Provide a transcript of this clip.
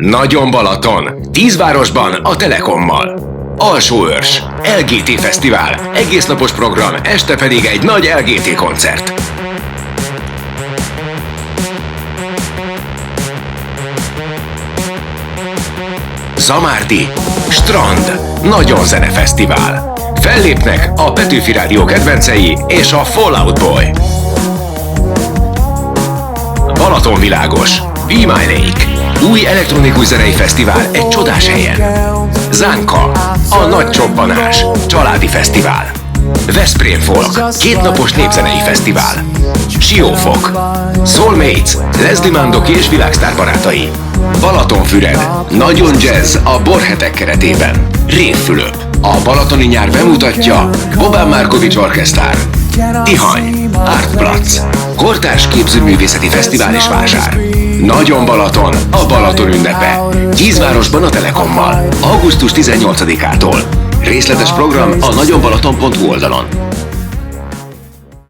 Nagyon Balaton, 10 városban a Telekommal. Alsóörs, LGT Fesztivál, egésznapos program, este pedig egy nagy LGT koncert. Zamárdi, Strand, Nagyon Zene Fesztivál. Fellépnek a Petőfi Rádió kedvencei és a Fallout Boy. Balatonvilágos, Be My Lake. Új elektronikus zenei fesztivál egy csodás helyen. Zánka, a nagy csobbanás, családi fesztivál. Veszprém Folk, 2 napos népzenei fesztivál. Siófok, Soulmates, Leslie Mandoki és világsztár barátai. Balatonfüred, nagyon jazz a Borhetek keretében. Révfülöp, a balatoni nyár bemutatja Bobán Markovics Orkesztár. Tihany, Artplatz, kortárs képzőművészeti fesztivál és vásár. Nagyon Balaton, a Balaton ünnepe. 10 városban a Telekommal. Augusztus 18-ától. Részletes program a nagyonbalaton.hu oldalon.